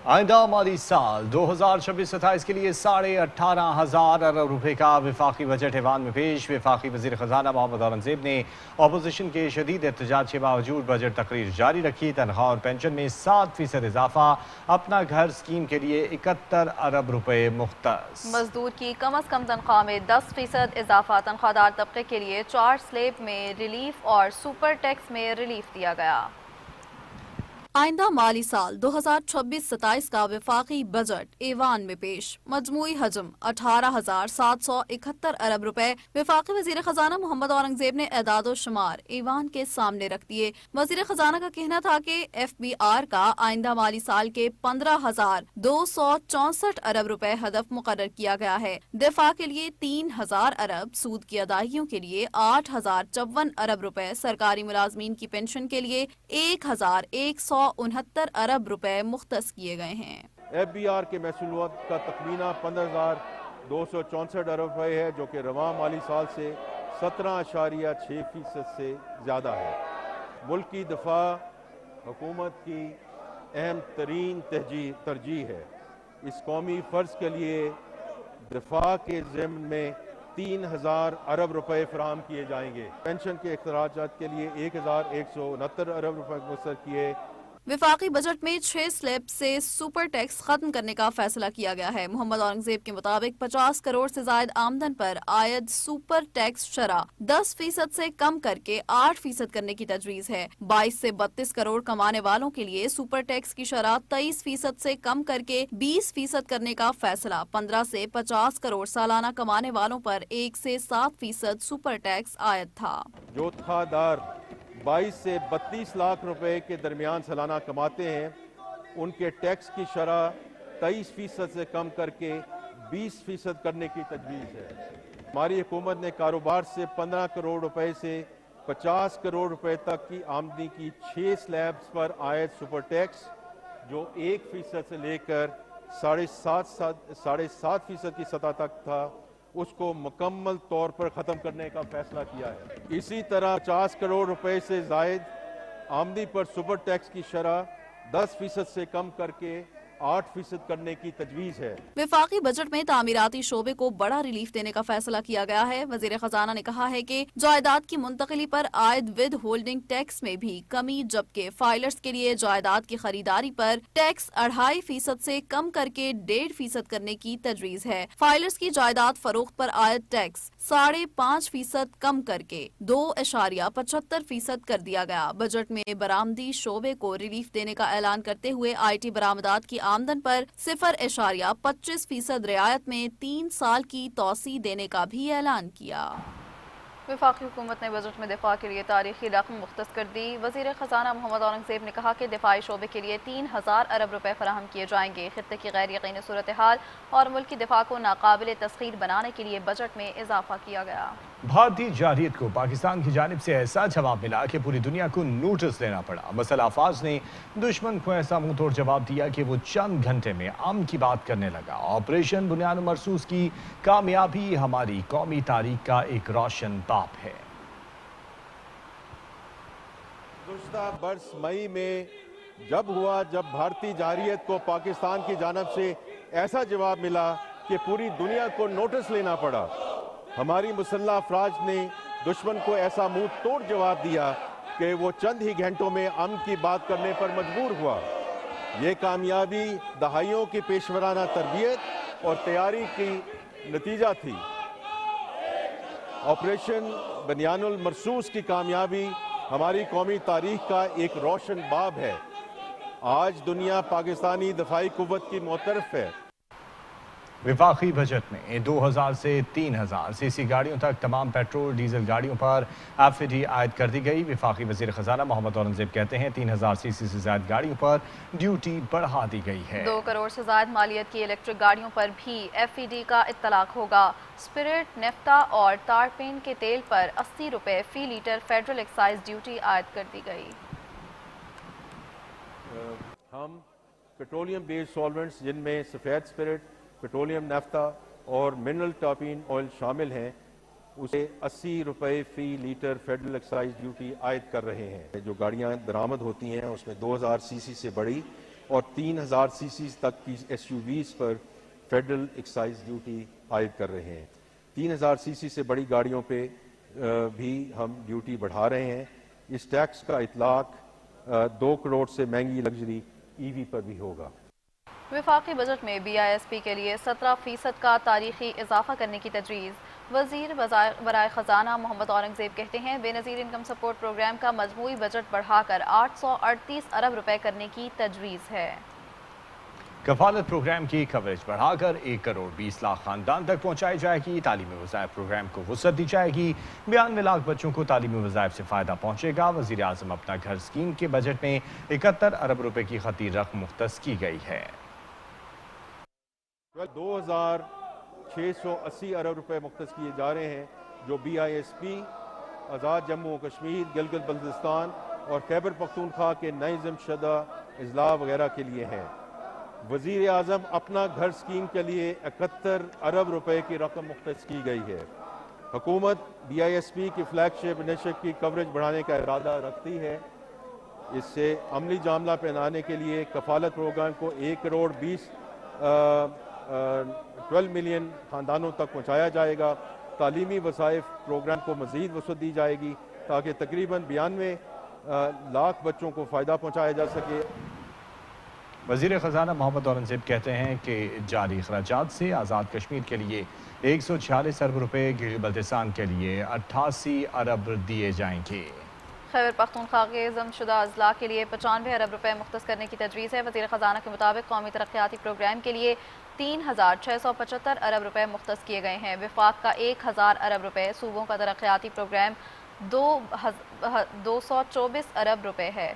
آئندہ مالی سال 2026-27 کے لیے 18,500 ارب روپے کا وفاقی بجٹ ایوان میں پیش۔ وفاقی وزیر خزانہ محمد اورنگزیب نے اپوزیشن کے شدید احتجاج کے باوجود بجٹ تقریر جاری رکھی۔ تنخواہ اور پینشن میں 7% اضافہ، اپنا گھر اسکیم کے لیے 71 ارب روپے مختص۔ مزدور کی کم از کم تنخواہ میں 10% اضافہ، تنخواہ دار طبقے کے لیے 4 سلیب میں ریلیف اور سپر ٹیکس میں ریلیف دیا گیا۔ آئندہ مالی سال 2026-27 کا وفاقی بجٹ ایوان میں پیش۔ مجموعی حجم 18,771 ارب روپے۔ وفاقی وزیر خزانہ محمد اورنگزیب نے اعداد و شمار ایوان کے سامنے رکھ دیے۔ وزیر خزانہ کا کہنا تھا کہ FBR کا آئندہ مالی سال کے 15,264 ارب روپے ہدف مقرر کیا گیا ہے۔ دفاع کے لیے 3,000 ارب، سود کی ادائیگیوں کے لیے 8,054 ارب روپے، سرکاری ملازمین کی پینشن کے لیے 1,169 ارب روپے مختص کیے گئے ہیں۔ FBR کے محصولات کا تخمینہ 15,264 ارب روپے ہے، جو کہ رواں مالی سال سے 17.6% سے زیادہ ہے۔ ملک کی دفاع حکومت کی اہم ترین ترجیح ہے۔ اس قومی فرض کے لیے دفاع کے ضمن میں 3,000 ارب روپے فراہم کیے جائیں گے۔ پینشن کے اخراجات کے لیے 1,169 ارب روپے مقرر کیے۔ وفاقی بجٹ میں 6 سلیب سے سپر ٹیکس ختم کرنے کا فیصلہ کیا گیا ہے۔ محمد اورنگزیب کے مطابق 50 کروڑ سے زائد آمدن پر عائد سپر ٹیکس شرح 10% سے کم کر کے 8% کرنے کی تجویز ہے۔ 22 سے 32 کروڑ کمانے والوں کے لیے سپر ٹیکس کی شرح 23% سے کم کر کے 20% کرنے کا فیصلہ۔ 15 سے 50 کروڑ سالانہ کمانے والوں پر 1 سے 7% سپر ٹیکس عائد تھا۔ جو تھادار 22 سے 32 لاکھ روپے کے درمیان سالانہ کماتے ہیں، ان کے ٹیکس کی شرح 23% سے کم کر کے 20% کرنے کی تجویز ہے۔ ہماری حکومت نے کاروبار سے 15 کروڑ روپے سے 50 کروڑ روپے تک کی آمدنی کی 6 سلیبز پر عائد سپر ٹیکس، جو 1% سے لے کر 7.5% کی سطح تک تھا، اس کو مکمل طور پر ختم کرنے کا فیصلہ کیا ہے۔ اسی طرح 50 کروڑ روپے سے زائد آمدنی پر سپر ٹیکس کی شرح 10% سے کم کر کے 8% کرنے کی تجویز ہے۔ وفاقی بجٹ میں تعمیراتی شعبے کو بڑا ریلیف دینے کا فیصلہ کیا گیا ہے۔ وزیر خزانہ نے کہا ہے کہ جائیداد کی منتقلی پر عائد ود ہولڈنگ ٹیکس میں بھی کمی، جبکہ فائلرز کے لیے جائیداد کی خریداری پر ٹیکس 2.5% سے کم کر کے 1.5% کرنے کی تجویز ہے۔ فائلرز کی جائیداد فروخت پر عائد ٹیکس 5.5% کم کر کے 2.75% کر دیا گیا۔ بجٹ میں برآمدی شعبے کو ریلیف دینے کا اعلان کرتے ہوئے IT برآمدات کی آمدن پر 0.25% رعایت میں 3 سال کی توسیع دینے کا بھی اعلان کیا۔ وفاقی حکومت نے بجٹ میں دفاع کے لیے تاریخی رقم مختص کر دی۔ وزیر خزانہ محمد اورنگزیب نے کہا کہ دفاعی شعبے کے لیے 3,000 ارب روپے فراہم کیے جائیں گے۔ خطے کی غیر یقینی صورتحال اور ملک کی دفاع کو ناقابل تسخیر بنانے کے لیے بجٹ میں اضافہ کیا گیا۔ بھارتی جارحیت کو پاکستان کی جانب سے ایسا جواب ملا کہ پوری دنیا کو نوٹس لینا پڑا۔ مسلح افواج نے دشمن کو ایسا منہ توڑ جواب دیا کہ وہ چند گھنٹے میں امن کی بات کرنے لگا۔ آپریشن بنیان مرصوص کی کامیابی ہماری قومی تاریخ کا ایک روشن باب ہے۔ گزشتہ برس مئی میں جب بھارتی جارحیت کو پاکستان کی جانب سے ایسا جواب ملا کہ پوری دنیا کو نوٹس لینا پڑا، ہماری مسلح افواج نے دشمن کو ایسا منہ توڑ جواب دیا کہ وہ چند ہی گھنٹوں میں امن کی بات کرنے پر مجبور ہوا۔ یہ کامیابی دہائیوں کی پیشورانہ تربیت اور تیاری کی نتیجہ تھی۔ آپریشن بنیان المرصوص کی کامیابی ہماری قومی تاریخ کا ایک روشن باب ہے۔ آج دنیا پاکستانی دفاعی قوت کی معترف ہے۔ وفاقی بجٹ میں 2,000 سے 3,000 CC گاڑیوں تک تمام پیٹرول ڈیزل گاڑیوں پر FAT عائد کر دی گئی۔ وفاقی وزیر خزانہ محمد اورنگزیب کہتے ہیں 3,000 CC سے زائد گاڑیوں پر ڈیوٹی بڑھا دی گئی ہے۔ 2 کروڑ سے زائد مالیت کی الیکٹرک گاڑیوں پر بھی FAT کا اطلاق ہوگا۔ اسپرٹ، نیفتا اور تارپین کے تیل پر 80 روپے فی لیٹر فیڈرل ایکسائز ڈیوٹی عائد کر دی گئی۔ ہم پیٹرولیم بیسڈ سالونٹس، جن میں سفید اسپرٹ، پیٹرولیم نیفتا اور منرل ٹارپین آئل شامل ہیں، اسے 80 روپے فی لیٹر فیڈرل ایکسائز ڈیوٹی عائد کر رہے ہیں۔ جو گاڑیاں درآمد ہوتی ہیں اس میں 2,000 CC سے بڑی اور 3000 cc تک کی SUVs پر فیڈرل ایکسائز ڈیوٹی عائد کر رہے ہیں. 3000 cc سے بڑی گاڑیوں پہ بھی ہم ڈیوٹی بڑھا رہے ہیں. اس ٹیکس کا اطلاق 2 کروڑ سے مہنگی لگژری EV پر بھی ہوگا. وفاقی بجٹ میں BISP کے لیے 17% کا تاریخی اضافہ کرنے کی تجویز. وزیر برائے خزانہ محمد اورنگزیب کہتے ہیں بے نظیر انکم سپورٹ پروگرام کا مجموعی بجٹ بڑھا کر 838 ارب روپے کرنے کی تجویز ہے. کفالت پروگرام کی کوریج بڑھا کر 1 کروڑ 20 لاکھ خاندان تک پہنچائی جائے گی. تعلیمی وظائف پروگرام کو وسعت دی جائے گی. 92 لاکھ بچوں کو تعلیمی وظائف سے فائدہ پہنچے گا. وزیر اعظم اپنا گھر اسکیم کے بجٹ میں 71 ارب روپے کی خطی رقم مختص کی گئی ہے. 2680 ارب روپے مختص کیے جا رہے ہیں جو BISP آزاد جموں و کشمیر، گلگت بلتستان اور خیبر پختونخوا کے نئے ضم شدہ اضلاع وغیرہ کے لیے ہیں. وزیر اعظم اپنا گھر اسکیم کے لیے 71 ارب روپے کی رقم مختص کی گئی ہے. حکومت BISP کی فلیگ شپ انیشیٹو کی کوریج بڑھانے کا ارادہ رکھتی ہے. اس سے عملی جاملہ پہنانے کے لیے کفالت پروگرام کو 1 کروڑ 12 ملین خاندانوں تک پہنچایا جائے گا. تعلیمی وظائف پروگرام کو مزید وسعت دی جائے گی تاکہ تقریباً 92 لاکھ بچوں کو فائدہ پہنچایا جا سکے. وزیر خزانہ محمد اورنگزیب کہتے ہیں کہ جاری اخراجات سے آزاد کشمیر کے لیے 146 ارب روپے، گلگت بلتستان کے لیے 88 ارب دیے جائیں گے. خیبر پختونخوا کے ضم شدہ اضلاع کے لیے 95 ارب روپے مختص کرنے کی تجویز ہے. وزیر خزانہ کے مطابق قومی ترقیاتی پروگرام کے لیے 3675 ارب روپے مختص کیے گئے ہیں. وفاق کا 1000 ارب روپے، صوبوں کا ترقیاتی پروگرام 224 ارب روپے ہے.